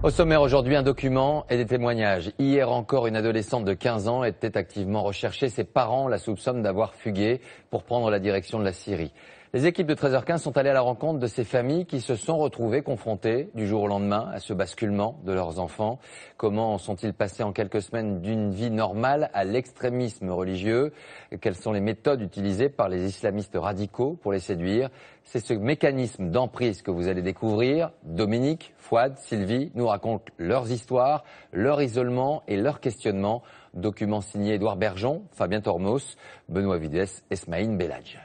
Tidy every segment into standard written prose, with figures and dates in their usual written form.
Au sommaire aujourd'hui, un document et des témoignages. Hier encore, une adolescente de 15 ans était activement recherchée. Ses parents la soupçonnent d'avoir fugué pour prendre la direction de la Syrie. Les équipes de 13h15 sont allées à la rencontre de ces familles qui se sont retrouvées confrontées du jour au lendemain à ce basculement de leurs enfants. Comment sont-ils passés en quelques semaines d'une vie normale à l'extrémisme religieux? Quelles sont les méthodes utilisées par les islamistes radicaux pour les séduire? C'est ce mécanisme d'emprise que vous allez découvrir. Dominique, Fouad, Sylvie nous racontent leurs histoires, leur isolement et leurs questionnements. Document signé Édouard Bergeon, Fabien Tormos, Benoît Vidès, Esmaïn Belladj.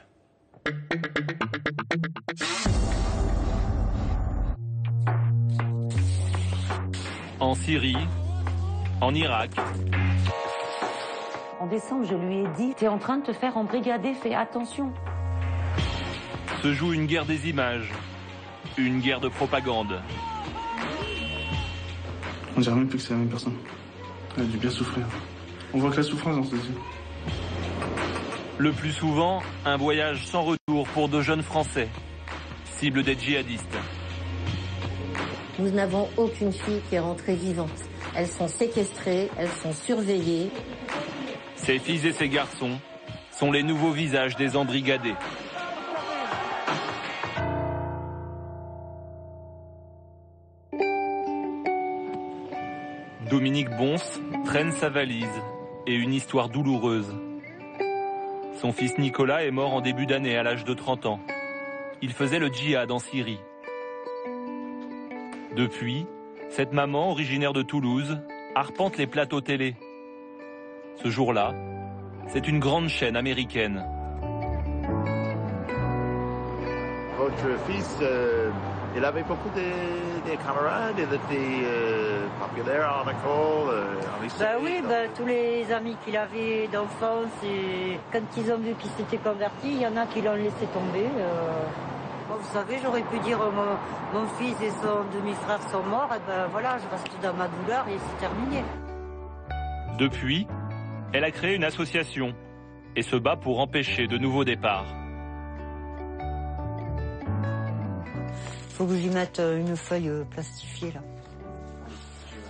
En Syrie, en Irak. En décembre, je lui ai dit, t'es en train de te faire embrigader, fais attention. Se joue une guerre des images, une guerre de propagande. On dirait même plus que c'est la même personne. Elle a dû bien souffrir. On voit que la souffrance dans ses yeux. Le plus souvent, un voyage sans retour pour de jeunes Français, cible des djihadistes. Nous n'avons aucune fille qui est rentrée vivante. Elles sont séquestrées, elles sont surveillées. Ces filles et ces garçons sont les nouveaux visages des embrigadés. Dominique Bons traîne sa valise et une histoire douloureuse. Son fils Nicolas est mort en début d'année à l'âge de 30 ans. Il faisait le djihad en Syrie. Depuis, cette maman, originaire de Toulouse, arpente les plateaux télé. Ce jour-là, c'est une grande chaîne américaine. Votre fils, il avait beaucoup de camarades, il était populaire en école, en lycée. Oui, tous les amis qu'il avait d'enfance, et quand ils ont vu qu'il s'était converti, il y en a qui l'ont laissé tomber. Bon, vous savez, j'aurais pu dire mon fils et son demi-frère sont morts, et voilà, je reste dans ma douleur et c'est terminé. Depuis, elle a créé une association et se bat pour empêcher de nouveaux départs. Faut que j'y mette une feuille plastifiée là,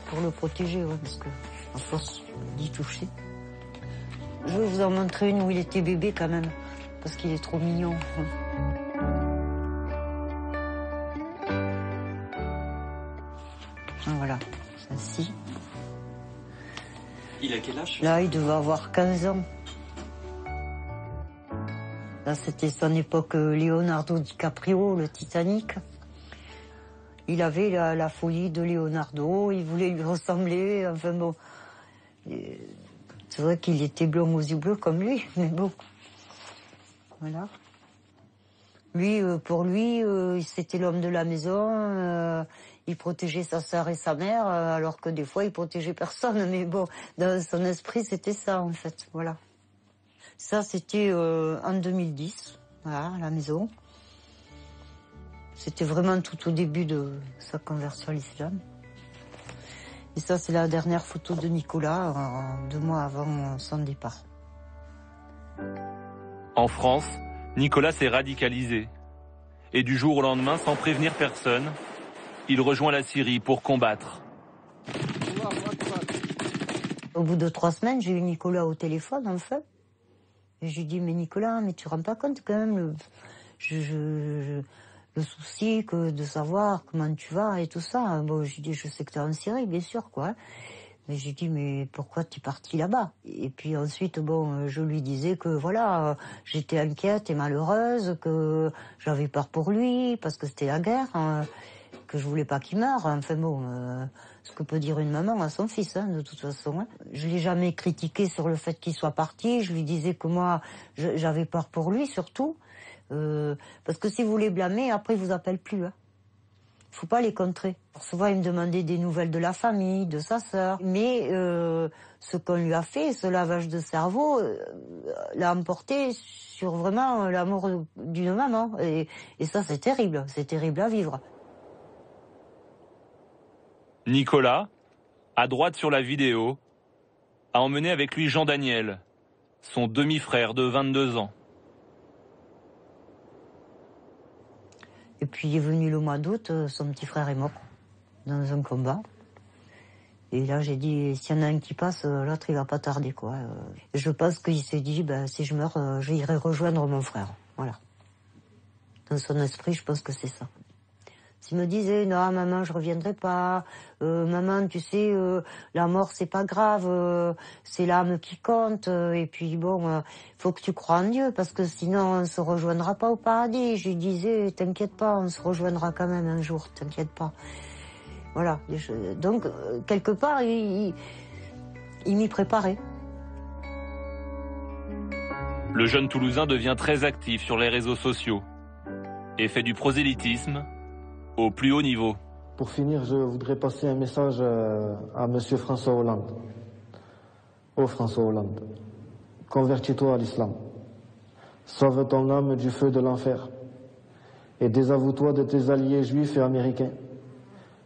pour le protéger, ouais, parce que à force d'y toucher. Je vais vous en montrer une où il était bébé quand même, parce qu'il est trop mignon. Voilà, celle-ci. Il a quel âge? Là, il devait avoir 15 ans. Là, c'était son époque Leonardo DiCaprio, le Titanic. Il avait la folie de Leonardo, il voulait lui ressembler, enfin bon. C'est vrai qu'il était blond aux yeux bleus comme lui, mais bon. Voilà. Lui, pour lui, c'était l'homme de la maison, il protégeait sa sœur et sa mère, alors que des fois, il protégeait personne, mais bon, dans son esprit, c'était ça, en fait, voilà. Ça, c'était en 2010, voilà, à la maison. C'était vraiment tout au début de sa conversion à l'islam. Et ça, c'est la dernière photo de Nicolas, 2 mois avant son départ. En France, Nicolas s'est radicalisé. Et du jour au lendemain, sans prévenir personne, il rejoint la Syrie pour combattre. Au bout de 3 semaines, j'ai eu Nicolas au téléphone, en fait. Et je lui dis, mais Nicolas, mais tu te rends pas compte quand même le souci que de savoir comment tu vas et tout ça. Bon, je lui dis, je sais que tu es en Syrie, bien sûr, quoi. Mais je lui dis, mais pourquoi tu es parti là-bas? Et puis ensuite, bon, je lui disais que voilà, j'étais inquiète et malheureuse, que j'avais peur pour lui, parce que c'était la guerre, que je voulais pas qu'il meure. Enfin bon, ce que peut dire une maman à son fils, de toute façon. Hein. Je l'ai jamais critiqué sur le fait qu'il soit parti. Je lui disais que moi, j'avais peur pour lui, surtout. Parce que si vous les blâmez, après, ils vous appellent plus. Faut pas les contrer. Souvent, il me demandait des nouvelles de la famille, de sa sœur. Mais ce qu'on lui a fait, ce lavage de cerveau, l'a emporté sur vraiment l'amour d'une maman. Et ça, c'est terrible. C'est terrible à vivre. Nicolas, à droite sur la vidéo, a emmené avec lui Jean Daniel, son demi-frère de 22 ans. Et puis il est venu le mois d'août, son petit frère est mort dans un combat. Et là, j'ai dit, s'il y en a un qui passe, l'autre, il va pas tarder, quoi. Je pense qu'il s'est dit, si je meurs, j'irai rejoindre mon frère. Voilà. Dans son esprit, je pense que c'est ça. S'il me disait, non, maman, je reviendrai pas. Maman, tu sais, la mort, c'est pas grave. C'est l'âme qui compte. Et puis, bon, faut que tu crois en Dieu, parce que sinon, on se rejoindra pas au paradis. Je lui disais, t'inquiète pas, on se rejoindra quand même un jour, t'inquiète pas. Voilà. Donc, quelque part, il m'y préparait. Le jeune Toulousain devient très actif sur les réseaux sociaux et fait du prosélytisme au plus haut niveau. Pour finir, je voudrais passer un message à Monsieur François Hollande. Oh François Hollande, convertis-toi à l'islam. Sauve ton âme du feu de l'enfer. Et désavoue-toi de tes alliés juifs et américains.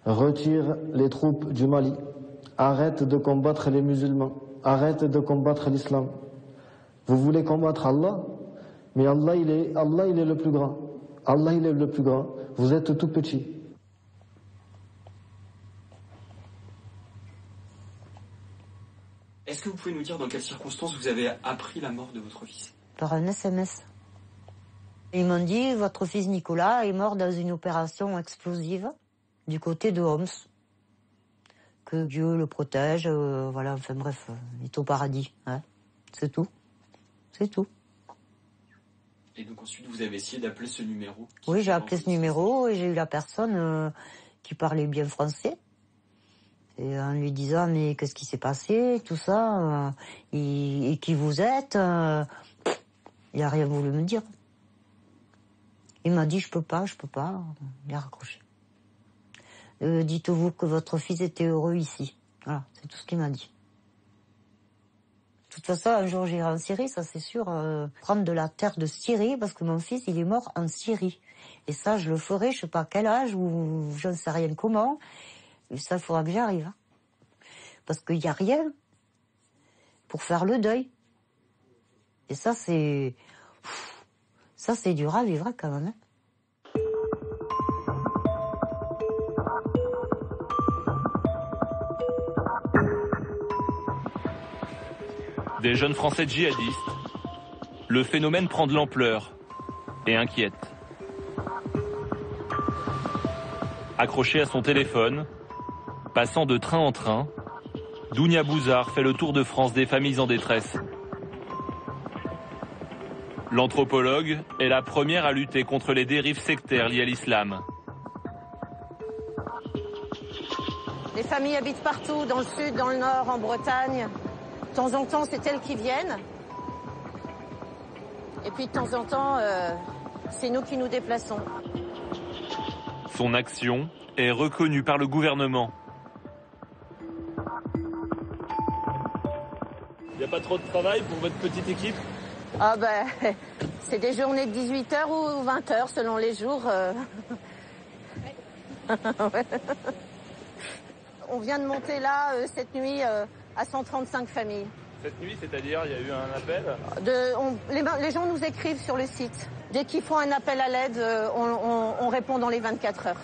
Retire les troupes du Mali. Arrête de combattre les musulmans. Arrête de combattre l'islam. Vous voulez combattre Allah, mais Allah il est le plus grand. Allah il est le plus grand. Vous êtes tout petit. Est-ce que vous pouvez nous dire dans quelles circonstances vous avez appris la mort de votre fils? Par un SMS. Ils m'ont dit, votre fils Nicolas est mort dans une opération explosive du côté de Homs. Que Dieu le protège, voilà, enfin bref, il est au paradis. Hein. C'est tout. C'est tout. Et donc ensuite, vous avez essayé d'appeler ce numéro? Oui, j'ai appelé ce numéro et j'ai eu la personne qui parlait bien français. Et en lui disant, mais qu'est-ce qui s'est passé, tout ça, et qui vous êtes, il n'a rien voulu me dire. Il m'a dit, je peux pas, il a raccroché. Dites-vous que votre fils était heureux ici. Voilà, c'est tout ce qu'il m'a dit. De toute façon, un jour j'irai en Syrie, ça c'est sûr, prendre de la terre de Syrie, parce que mon fils, il est mort en Syrie. Et ça, je le ferai, je sais pas à quel âge, ou je ne sais rien comment. Et ça, il faudra que j'arrive. Hein. Parce qu'il n'y a rien pour faire le deuil. Et ça, c'est dur à vivre quand même. Hein. Des jeunes Français djihadistes, le phénomène prend de l'ampleur et inquiète. Accroché à son téléphone, passant de train en train, Dounia Bouzar fait le tour de France des familles en détresse. L'anthropologue est la première à lutter contre les dérives sectaires liées à l'islam. Les familles habitent partout, dans le sud, dans le nord, en Bretagne. De temps en temps, c'est elles qui viennent. Et puis de temps en temps, c'est nous qui nous déplaçons. Son action est reconnue par le gouvernement. Il n'y a pas trop de travail pour votre petite équipe? Ah ben, c'est des journées de 18h ou 20h selon les jours. On vient de monter là, cette nuit, à 135 familles. Cette nuit, c'est-à-dire, il y a eu un appel? Les gens nous écrivent sur le site. Dès qu'ils font un appel à l'aide, on répond dans les 24 heures.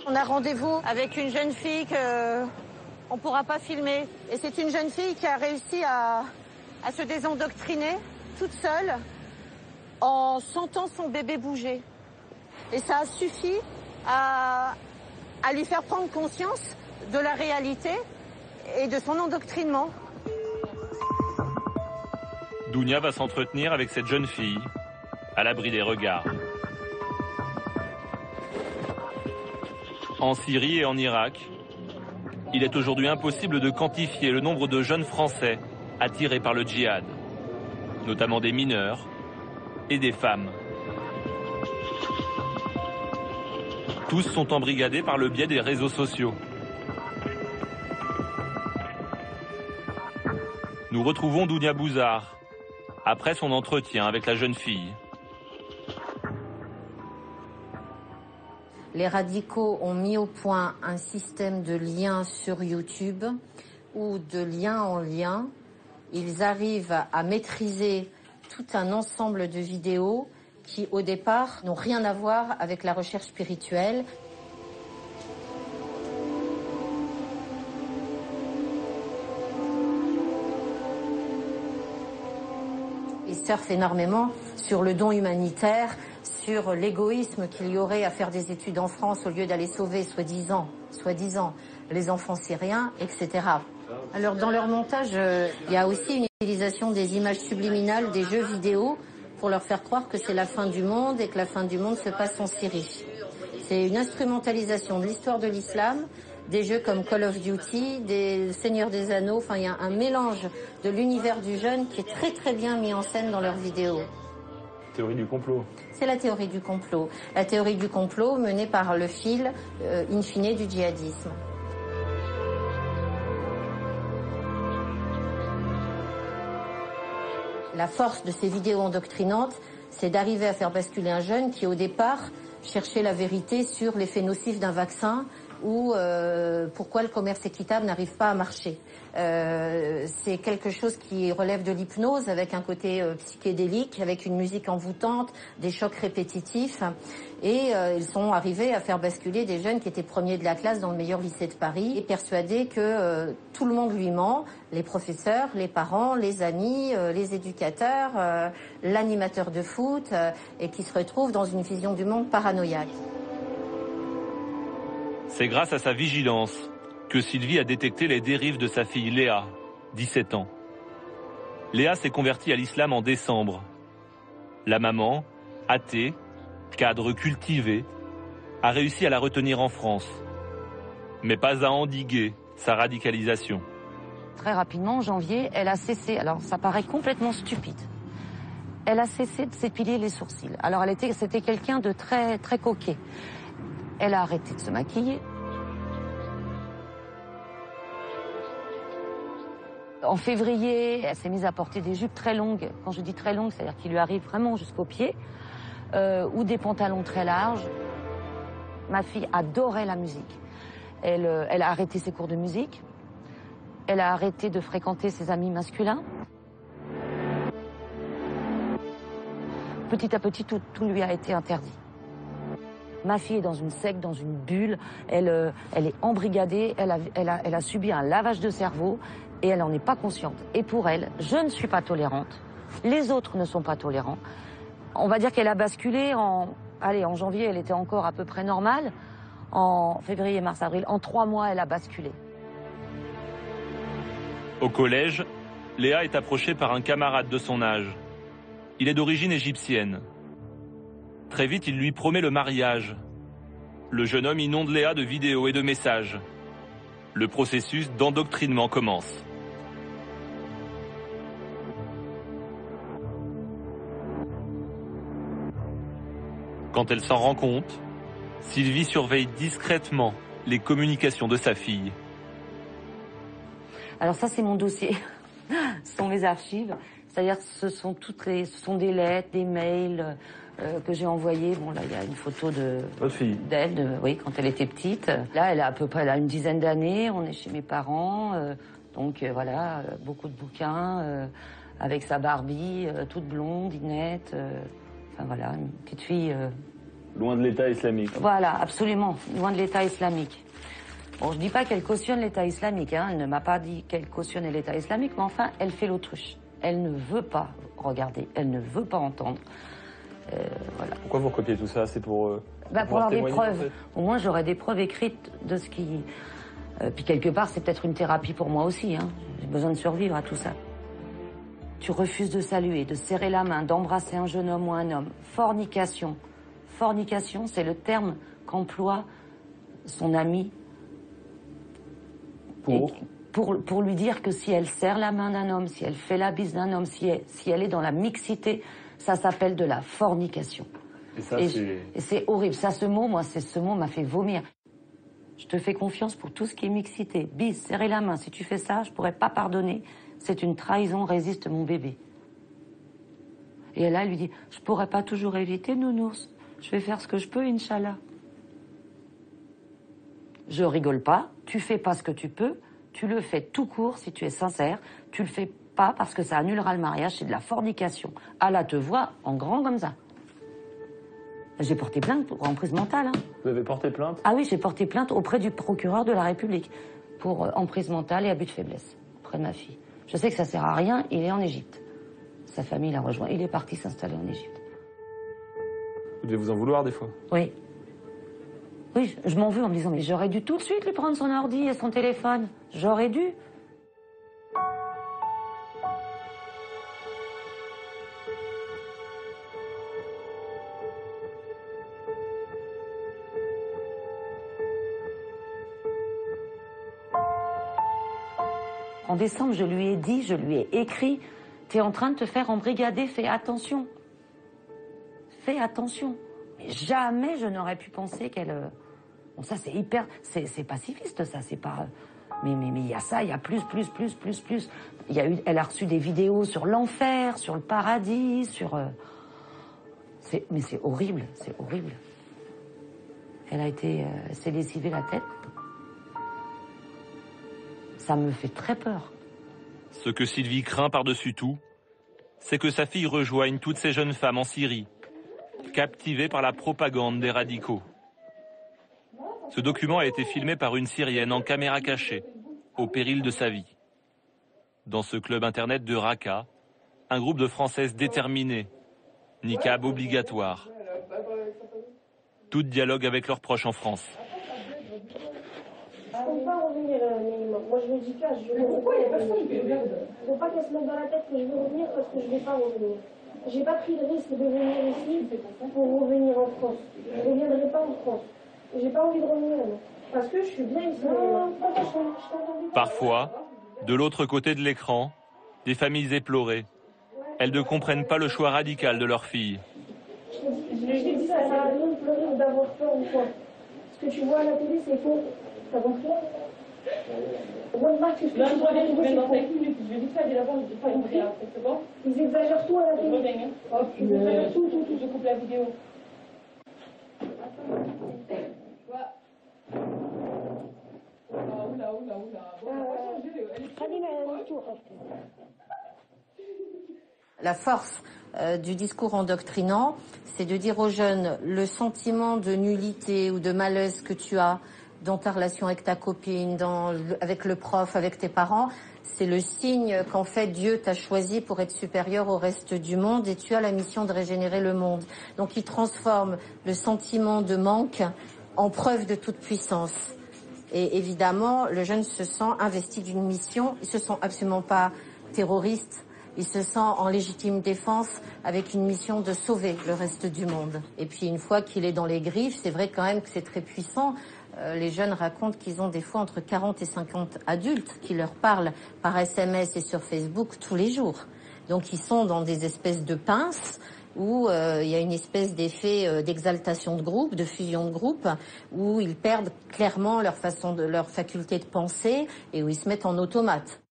On a rendez-vous avec une jeune fille qu'on ne pourra pas filmer. Et c'est une jeune fille qui a réussi à se désendoctriner toute seule en sentant son bébé bouger. Et ça a suffi à lui faire prendre conscience de la réalité et de son endoctrinement. Dounia va s'entretenir avec cette jeune fille, à l'abri des regards. En Syrie et en Irak, il est aujourd'hui impossible de quantifier le nombre de jeunes Français attirés par le djihad, notamment des mineurs et des femmes. Tous sont embrigadés par le biais des réseaux sociaux. Nous retrouvons Dounia Bouzar après son entretien avec la jeune fille. Les radicaux ont mis au point un système de liens sur YouTube où de lien en lien, ils arrivent à maîtriser tout un ensemble de vidéos qui, au départ, n'ont rien à voir avec la recherche spirituelle. Ils surfent énormément sur le don humanitaire, sur l'égoïsme qu'il y aurait à faire des études en France au lieu d'aller sauver, soi-disant, les enfants syriens, etc. Alors, dans leur montage, il y a aussi une utilisation des images subliminales des jeux vidéo pour leur faire croire que c'est la fin du monde et que la fin du monde se passe en Syrie. C'est une instrumentalisation de l'histoire de l'islam, des jeux comme Call of Duty, des Seigneurs des Anneaux, enfin il y a un mélange de l'univers du jeune qui est très très bien mis en scène dans leurs vidéos. Théorie du complot. C'est la théorie du complot. La théorie du complot menée par le fil, in fine, du djihadisme. La force de ces vidéos endoctrinantes, c'est d'arriver à faire basculer un jeune qui, au départ, cherchait la vérité sur l'effet nocif d'un vaccin ou pourquoi le commerce équitable n'arrive pas à marcher. C'est quelque chose qui relève de l'hypnose avec un côté psychédélique, avec une musique envoûtante, des chocs répétitifs. Et ils sont arrivés à faire basculer des jeunes qui étaient premiers de la classe dans le meilleur lycée de Paris et persuadés que tout le monde lui ment, les professeurs, les parents, les amis, les éducateurs, l'animateur de foot, et qui se retrouvent dans une vision du monde paranoïaque. C'est grâce à sa vigilance que Sylvie a détecté les dérives de sa fille Léa, 17 ans. Léa s'est convertie à l'islam en décembre. La maman, athée, cadre cultivé, a réussi à la retenir en France, mais pas à endiguer sa radicalisation. Très rapidement, en janvier, elle a cessé, alors ça paraît complètement stupide, elle a cessé de s'épiler les sourcils. Alors c'était quelqu'un de très, très coquet. Elle a arrêté de se maquiller. En février, elle s'est mise à porter des jupes très longues. Quand je dis très longues, c'est-à-dire qui lui arrivent vraiment jusqu'aux pieds, ou des pantalons très larges. Ma fille adorait la musique. Elle a arrêté ses cours de musique. Elle a arrêté de fréquenter ses amis masculins. Petit à petit, tout lui a été interdit. Ma fille est dans une secte, dans une bulle, elle est embrigadée, elle a subi un lavage de cerveau et elle n'en est pas consciente. Et pour elle, je ne suis pas tolérante, les autres ne sont pas tolérants. On va dire qu'elle a basculé en janvier, elle était encore à peu près normale. En février, mars, avril, en 3 mois, elle a basculé. Au collège, Léa est approchée par un camarade de son âge. Il est d'origine égyptienne. Très vite, il lui promet le mariage. Le jeune homme inonde Léa de vidéos et de messages. Le processus d'endoctrinement commence. Quand elle s'en rend compte, Sylvie surveille discrètement les communications de sa fille. Alors ça, c'est mon dossier. Ce sont mes archives. C'est-à-dire que ce sont des lettres, des mails que j'ai envoyés. Bon, là, il y a une photo d'elle, oui, quand elle était petite. Là, elle a à peu près une dizaine d'années. On est chez mes parents. Donc, voilà, beaucoup de bouquins, avec sa Barbie, toute blonde, Inette. Enfin, voilà, une petite fille... Loin de l'État islamique. Voilà, absolument, loin de l'État islamique. Bon, je dis pas qu'elle cautionne l'État islamique, hein. Elle ne m'a pas dit qu'elle cautionnait l'État islamique, mais enfin, elle fait l'autruche. Elle ne veut pas regarder, elle ne veut pas entendre. Voilà. Pourquoi vous recopiez tout ça? C'est pour avoir des preuves. En fait. Au moins, j'aurais des preuves écrites de ce qui... puis quelque part, c'est peut-être une thérapie pour moi aussi. Hein. J'ai besoin de survivre à tout ça. Tu refuses de saluer, de serrer la main, d'embrasser un jeune homme ou un homme. Fornication. Fornication, c'est le terme qu'emploie son ami pour lui dire que si elle serre la main d'un homme, si elle fait la bise d'un homme, si elle est dans la mixité, ça s'appelle de la fornication. Et ça, c'est horrible. Ça, ce mot m'a fait vomir. Je te fais confiance pour tout ce qui est mixité. Bise, serrer la main. Si tu fais ça, je pourrais pas pardonner. C'est une trahison, résiste mon bébé. Et là, elle lui dit, je pourrais pas toujours éviter, nounours. Je vais faire ce que je peux, Inch'Allah. Je rigole pas, tu fais pas ce que tu peux, tu le fais tout court si tu es sincère, tu le fais pas parce que ça annulera le mariage, c'est de la fornication. Allah te voit en grand comme ça. J'ai porté plainte pour emprise mentale. Hein. Vous avez porté plainte? Ah oui, j'ai porté plainte auprès du procureur de la République pour emprise mentale et abus de faiblesse auprès de ma fille. Je sais que ça sert à rien, il est en Égypte. Sa famille l'a rejoint, il est parti s'installer en Égypte. Vous devez vous en vouloir des fois? Oui. Oui, je m'en veux en me disant, mais j'aurais dû tout de suite lui prendre son ordi et son téléphone. J'aurais dû. En décembre, je lui ai dit, je lui ai écrit, t'es en train de te faire embrigader, fais attention. Fais attention. Mais jamais je n'aurais pu penser qu'elle... Bon, ça c'est hyper... C'est pacifiste, ça, c'est pas... Mais il y a ça, il y a plus. Il y a eu, elle a reçu des vidéos sur l'enfer, sur le paradis, sur... Mais c'est horrible, c'est horrible. Elle a été... s'est lessivée la tête. Ça me fait très peur. Ce que Sylvie craint par-dessus tout, c'est que sa fille rejoigne toutes ces jeunes femmes en Syrie, captivées par la propagande des radicaux. Ce document a été filmé par une Syrienne en caméra cachée, au péril de sa vie. Dans ce club internet de Raqqa, un groupe de Françaises déterminées, niqab obligatoire. Toutes dialoguent avec leurs proches en France. Je ne compte pas revenir, moi je le dis cash, je veux pourquoi il n'y a pas de fond, il ne faut pas qu'elle se mette dans la tête que je veux revenir parce que je ne vais pas revenir. J'ai pas pris le risque de venir ici pour revenir en France. Je ne reviendrai pas en France. J'ai pas envie de revenir parce que je suis bien ici. Parfois, de l'autre côté de l'écran, des familles éplorées. Elles ne comprennent pas le choix radical de leur fille. Je te dis, ça sert à rien de pleurer ou d'avoir peur ou quoi. Ce que tu vois à la télé, c'est faux. Ça va faire. Moi, Marc, ce que tu vois à la télé, c'est faux. Je dis ça dès l'avant, je dis pas une prière, c'est bon. Ils exagèrent tout à la télé. Ils exagèrent tout. Je coupe la vidéo. La force du discours endoctrinant, c'est de dire aux jeunes le sentiment de nullité ou de malaise que tu as dans ta relation avec ta copine, avec le prof, avec tes parents, c'est le signe qu'en fait Dieu t'a choisi pour être supérieur au reste du monde et tu as la mission de régénérer le monde. Donc il transforme le sentiment de manque en preuve de toute puissance. Et évidemment, le jeune se sent investi d'une mission, il se sent absolument pas terroriste, il se sent en légitime défense avec une mission de sauver le reste du monde. Et puis une fois qu'il est dans les griffes, c'est vrai quand même que c'est très puissant. Les jeunes racontent qu'ils ont des fois entre 40 et 50 adultes qui leur parlent par SMS et sur Facebook tous les jours. Donc ils sont dans des espèces de pinces où il y a une espèce d'effet d'exaltation de groupe, de fusion de groupe, où ils perdent clairement leur faculté de penser et où ils se mettent en automate.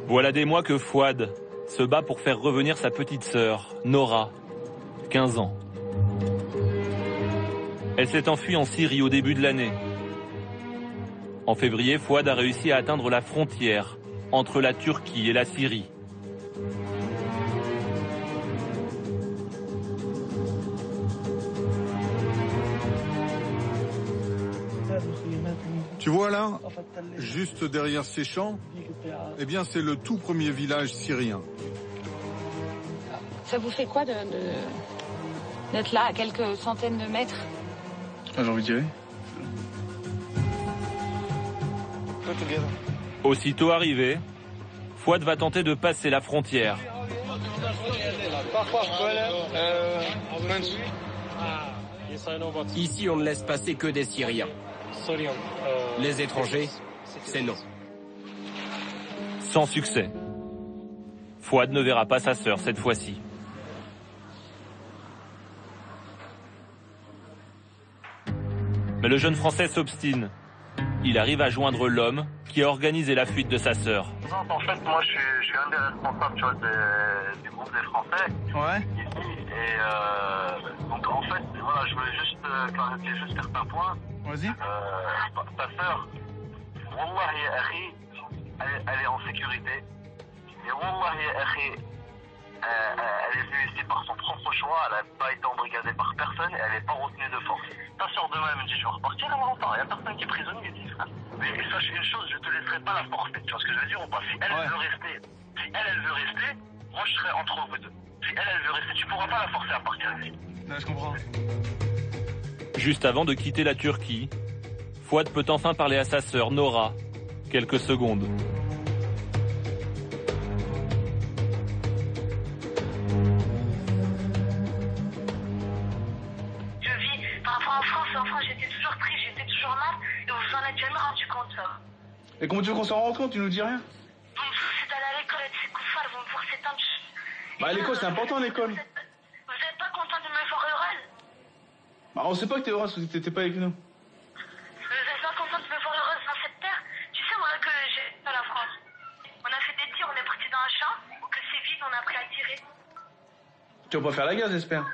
Voilà des mois que Fouad se bat pour faire revenir sa petite sœur, Nora, 15 ans. Elle s'est enfuie en Syrie au début de l'année. En février, Fouad a réussi à atteindre la frontière entre la Turquie et la Syrie. Tu vois là, juste derrière ces champs, eh bien c'est le tout premier village syrien. Ça vous fait quoi d'être là à quelques centaines de mètres? J'ai envie d'y aller. Aussitôt arrivé, Fouad va tenter de passer la frontière. Ici, on ne laisse passer que des Syriens. Les étrangers, c'est non. Sans succès. Fouad ne verra pas sa sœur cette fois-ci. Mais le jeune Français s'obstine. Il arrive à joindre l'homme qui a organisé la fuite de sa sœur. En fait, moi, je suis un des responsables du groupe des Français. Ouais. Ici, et donc, en fait, voilà, je voulais juste clarifier juste certains points. Vas-y. Ta sœur, Wallahi, Akhi, elle est en sécurité. Et Wallahi, Akhi, Elle est venue ici par son propre choix, elle n'a pas été embrigadée par personne et elle n'est pas retenue de force. Ta soeur demain elle me dit je vais repartir, elle repart. Il n'y a personne qui est prisonnier ici, frère. Mais sache une chose, je te laisserai pas la forcer. Tu vois ce que je veux dire ou pas? Si elle veut rester, moi je serai entre vous deux. Si elle veut rester, tu pourras pas la forcer à partir ici. Là, je comprends. Juste avant de quitter la Turquie, Fouad peut enfin parler à sa sœur Nora. Quelques secondes. En France, j'étais toujours triste, j'étais toujours mal, et vous vous en êtes jamais rendu compte, ça. Et comment tu veux qu'on s'en rende compte? Tu nous dis rien? Vous me forcez d'aller à l'école, et c'est couffard, vous me forcez tant de choses. Bah, l'école, c'est important, l'école. Vous êtes pas content de me voir heureuse? Bah, on sait pas que t'es heureuse, parce que t'étais pas avec nous. Vous êtes pas content de me voir heureuse dans cette terre? Tu sais, moi, que j'ai à la France. On a fait des tirs, on est parti dans un champ, ou que c'est vide, on a appris à tirer. Tu vas pas faire la guerre, j'espère?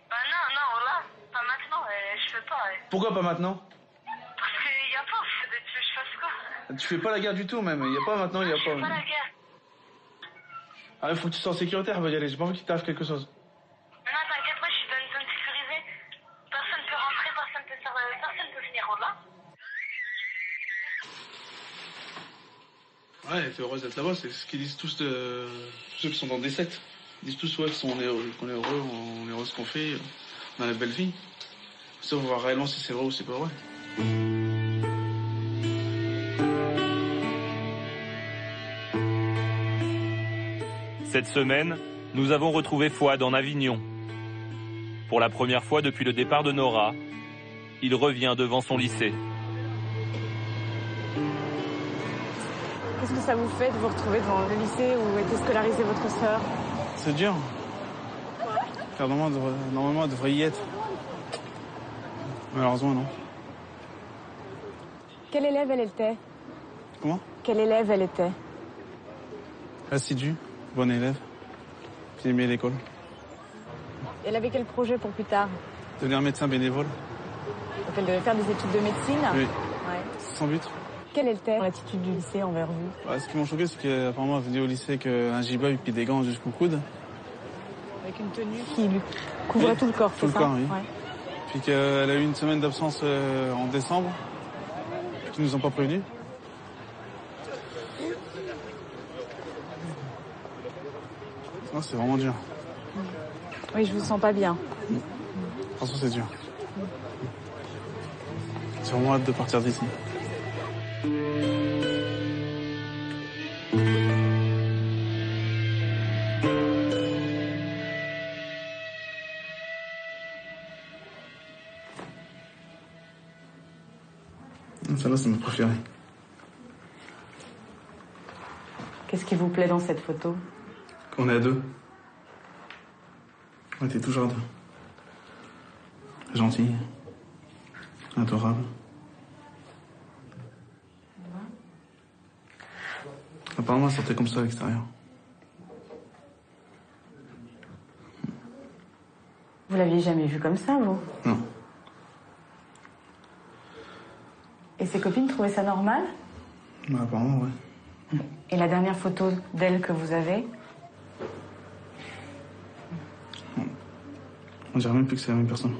Bah non, voilà. Pas maintenant, je peux pas. Pourquoi pas maintenant? Parce qu'il y a pas, tu veux que je fasse quoi? Tu fais pas la guerre du tout, même. Il y a pas maintenant, il y a pas. Je fais pas la guerre. Ah, il faut que tu sois en sécurité, elle va y aller. J'ai pas envie qu'il t'arrive quelque chose. Non, t'inquiète pas, je suis dans une zone sécurisée. Personne peut rentrer, personne peut venir au-delà. Ouais, elle était heureuse d'être là-bas, c'est ce qu'ils disent tous ceux qui sont dans des sectes. Ils disent tous, ouais, qu'on est heureux, on est heureux de ce qu'on fait, on a la belle vie. Ça, on va voir réellement si c'est vrai ou c'est pas vrai. Cette semaine, nous avons retrouvé Fouad en Avignon. Pour la première fois depuis le départ de Nora, il revient devant son lycée. Qu'est-ce que ça vous fait de vous retrouver devant le lycée où était scolarisée votre sœur? C'est dur. Car normalement, elle devrait y être. Malheureusement, non. Quelle élève elle était? Comment? Quelle élève elle était? Assidue, bonne élève. Puis aimait l'école. Elle avait quel projet pour plus tard? Devenir médecin bénévole. Donc elle devait faire des études de médecine? Oui. Ouais. Sans but. Quelle était l'attitude du lycée envers vous? Bah, ce qui m'a choqué, c'est qu'apparemment, elle venait au lycée avec un giba et puis des gants jusqu'au coude. Avec une tenue qui lui couvrait tout le corps, c'est ça? Tout le corps, oui. Ouais. Puis qu'elle a eu une semaine d'absence en décembre, qu'ils nous ont pas prévenus. Oh, c'est vraiment dur. Oui, je vous sens pas bien. Franchement, c'est dur. J'ai vraiment hâte de partir d'ici. Celle-là, c'est ma préférée. Qu'est-ce qui vous plaît dans cette photo? On est à deux. On était toujours à deux. Gentil. Adorable. Apparemment, elle sortait comme ça à l'extérieur. Vous l'aviez jamais vue comme ça, vous? Non. Et ses copines trouvaient ça normal? Bah, apparemment, ouais. Et la dernière photo d'elle que vous avez? On dirait même plus que c'est la même personne.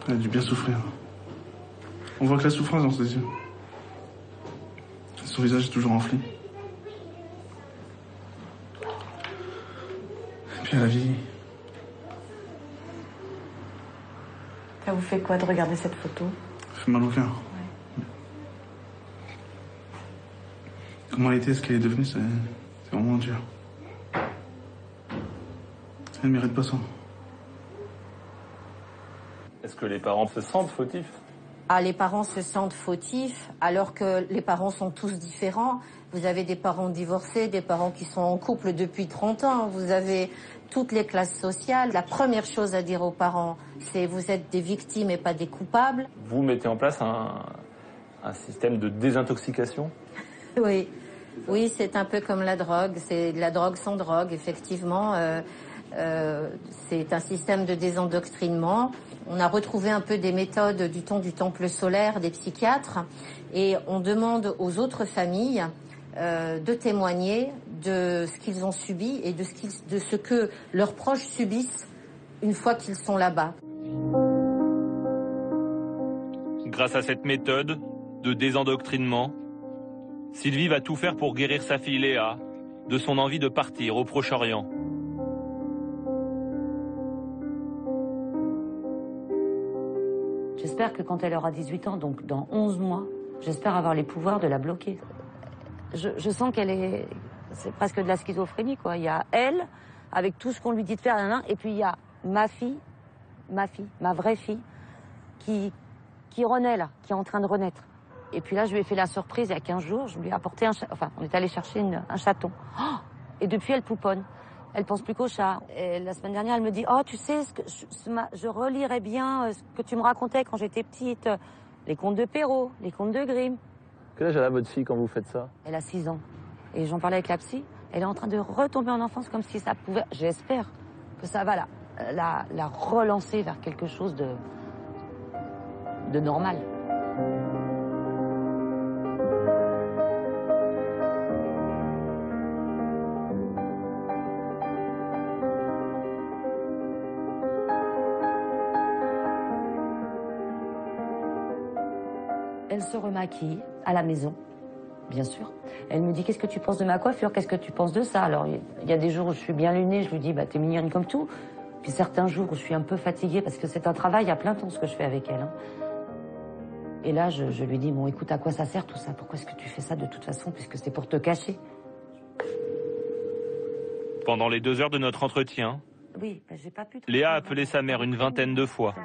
Elle a dû bien souffrir. On voit que la souffrance dans ses yeux. Son visage est toujours enflé. Et puis elle a vieilli. Ça vous fait quoi de regarder cette photo? Ça fait mal au cœur. Ouais. Comment elle était, ce qu'elle est devenue, c'est vraiment dur. Elle ne mérite pas ça. Est-ce que les parents se sentent fautifs? Ah, les parents se sentent fautifs, alors que les parents sont tous différents. Vous avez des parents divorcés, des parents qui sont en couple depuis 30 ans. Vous avez toutes les classes sociales. La première chose à dire aux parents, c'est vous êtes des victimes et pas des coupables. Vous mettez en place un système de désintoxication? Oui, oui, c'est un peu comme la drogue. C'est de la drogue sans drogue, effectivement. C'est un système de désendoctrinement. On a retrouvé un peu des méthodes du temps du temple solaire des psychiatres et on demande aux autres familles de témoigner de ce qu'ils ont subi et de ce que leurs proches subissent une fois qu'ils sont là-bas. Grâce à cette méthode de désendoctrinement, Sylvie va tout faire pour guérir sa fille Léa de son envie de partir au Proche-Orient. J'espère que quand elle aura 18 ans, donc dans 11 mois, j'espère avoir les pouvoirs de la bloquer. Je sens c'est presque de la schizophrénie, quoi. Il y a elle, avec tout ce qu'on lui dit de faire, et puis il y a ma vraie fille, qui renaît là, qui est en train de renaître. Et puis là, je lui ai fait la surprise il y a 15 jours, je lui ai apporté on est allé chercher un chaton. Oh, et depuis, elle pouponne. Elle pense plus qu'au chat. Et la semaine dernière, elle me dit, oh, tu sais, je relirais bien ce que tu me racontais quand j'étais petite. Les contes de Perrault, les contes de Grimm. Quel âge a votre fille quand vous faites ça? Elle a 6 ans. Et j'en parlais avec la psy. Elle est en train de retomber en enfance comme si ça pouvait... J'espère que ça va la relancer vers quelque chose de normal. Elle se remaquille à la maison, bien sûr. Elle me dit, qu'est-ce que tu penses de ma coiffure? Qu'est-ce que tu penses de ça? Alors, il y a des jours où je suis bien lunée, je lui dis, t'es mignonne comme tout. Puis certains jours où je suis un peu fatiguée, parce que c'est un travail à plein temps ce que je fais avec elle. Et là, je lui dis, bon, écoute, à quoi ça sert tout ça? Pourquoi est-ce que tu fais ça de toute façon? Puisque c'est pour te cacher. Pendant les 2 heures de notre entretien, oui, j'ai pas pu Léa a appelé sa mère une vingtaine de fois.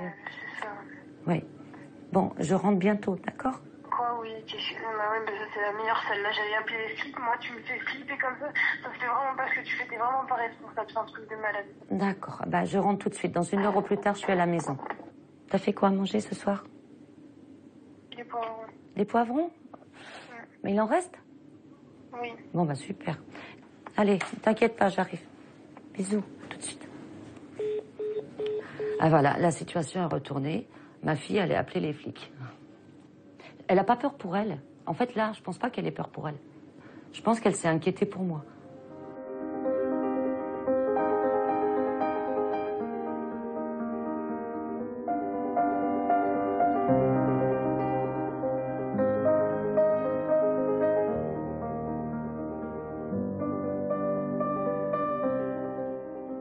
Oui. Bon, je rentre bientôt, d'accord? Quoi, oui, c'est la meilleure celle-là. J'avais appelé les flics, moi, tu me fais flipper comme ça. Ça se fait vraiment parce que tu fais, t'es vraiment pas responsable, c'est un truc de malade. D'accord, je rentre tout de suite. Dans 1 heure au plus tard, je suis à la maison. T'as fait quoi à manger ce soir? Les poivrons. Les poivrons? Mais il en reste? Oui. Bon, super. Allez, t'inquiète pas, j'arrive. Bisous, tout de suite. Ah voilà, la situation est retournée. Ma fille, elle a appelé les flics. Elle n'a pas peur pour elle. En fait, là, je pense pas qu'elle ait peur pour elle. Je pense qu'elle s'est inquiétée pour moi.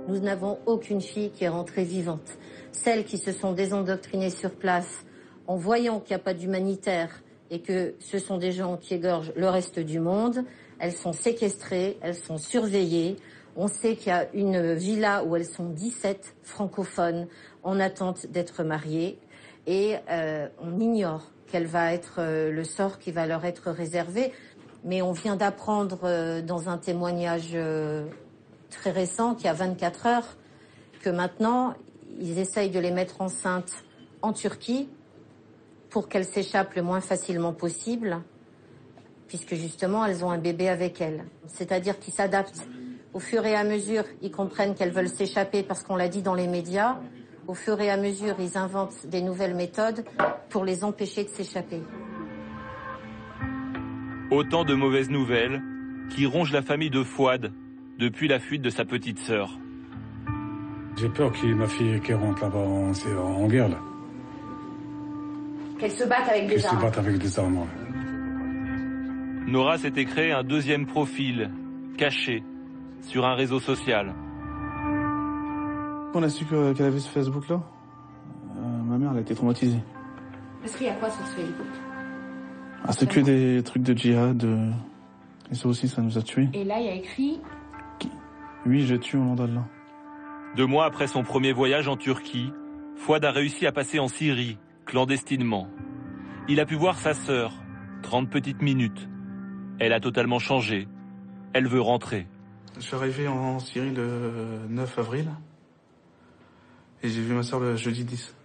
Nous n'avons aucune fille qui est rentrée vivante. Celles qui se sont désendoctrinées sur place en voyant qu'il n'y a pas d'humanitaire et que ce sont des gens qui égorgent le reste du monde, elles sont séquestrées, elles sont surveillées. On sait qu'il y a une villa où elles sont 17 francophones en attente d'être mariées et on ignore quel va être le sort qui va leur être réservé. Mais on vient d'apprendre dans un témoignage très récent, qu'il y a 24 heures, que maintenant, ils essayent de les mettre enceintes en Turquie pour qu'elles s'échappent le moins facilement possible, puisque justement, elles ont un bébé avec elles. C'est-à-dire qu'ils s'adaptent. Au fur et à mesure, ils comprennent qu'elles veulent s'échapper parce qu'on l'a dit dans les médias. Au fur et à mesure, ils inventent des nouvelles méthodes pour les empêcher de s'échapper. Autant de mauvaises nouvelles qui rongent la famille de Fouad depuis la fuite de sa petite sœur. J'ai peur que ma fille qui rentre là-bas en guerre. Là. Qu'elle se batte avec des armes. Qu'elle se batte avec des armes, ouais. Nora s'était créé un deuxième profil, caché, sur un réseau social. On a su qu'elle avait ce Facebook-là. Ma mère, elle a été traumatisée. Parce qu'il y a quoi sur ce Facebook? C'est que des trucs de djihad. Et ça aussi, ça nous a tués. Et là, il y a écrit... Oui, je tue au nom d'Allah. 2 mois après son premier voyage en Turquie, Fouad a réussi à passer en Syrie, clandestinement. Il a pu voir sa sœur, 30 petites minutes. Elle a totalement changé. Elle veut rentrer. Je suis arrivé en Syrie le 9 avril. Et j'ai vu ma sœur le jeudi 10.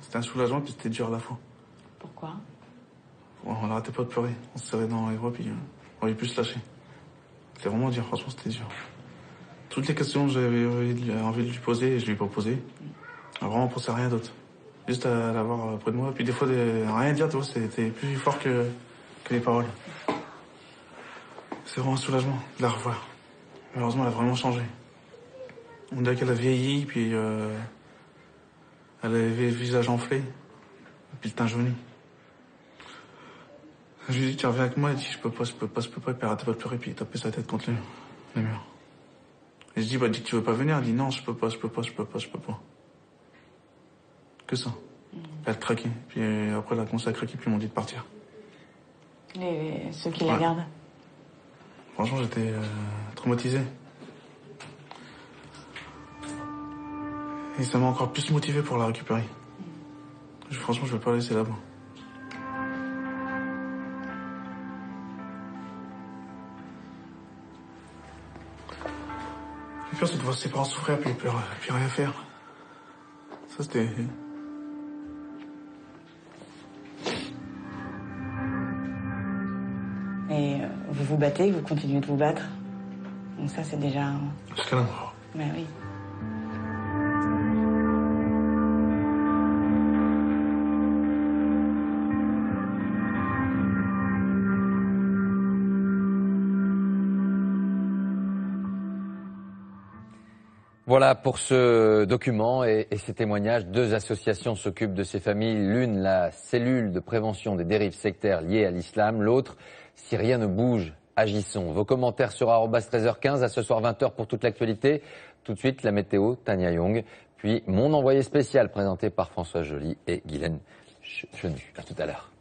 C'était un soulagement, puis c'était dur à la fois. Pourquoi? On n'arrêtait pas de pleurer. On se serrait dans les bras, puis on n'avait plus se lâcher. C'était vraiment dur, franchement, c'était dur. Toutes les questions que j'avais envie de lui poser, je lui ai pas posé. Vraiment, on pensait à rien d'autre. Juste à l'avoir près de moi. Puis des fois, rien dire, tu vois, c'était plus fort que les paroles. C'est vraiment un soulagement de la revoir. Malheureusement, elle a vraiment changé. On dirait qu'elle a vieilli, puis elle avait le visage enflé, et puis le teint jauni. Je lui ai dit, tu reviens avec moi, elle dit, je peux pas, puis arrêtez pas de pleurer, puis il tapait sa tête contre les murs. Et je dis, bah, dis que tu veux pas venir, elle dit, non, je peux pas. Que ça. Elle craquait, puis après elle a commencé à craquer, puis ils m'ont dit de partir. Ceux qui la gardent? Franchement, j'étais traumatisé. Et ça m'a encore plus motivé pour la récupérer. Franchement, je vais pas la laisser là-bas. Le pire, c'est de voir ses parents souffrir puis rien faire. Ça, c'était... Et vous vous battez, vous continuez de vous battre. Donc ça, c'est déjà... Jusqu'à la mort. Ben oui. Voilà pour ce document et ces témoignages. 2 associations s'occupent de ces familles. L'une, la cellule de prévention des dérives sectaires liées à l'islam. L'autre, si rien ne bouge, agissons. Vos commentaires sur @13h15, à ce soir 20h pour toute l'actualité. Tout de suite, la météo, Tania Young. Puis mon envoyé spécial présenté par François Joly et Guylaine Chenu. À tout à l'heure.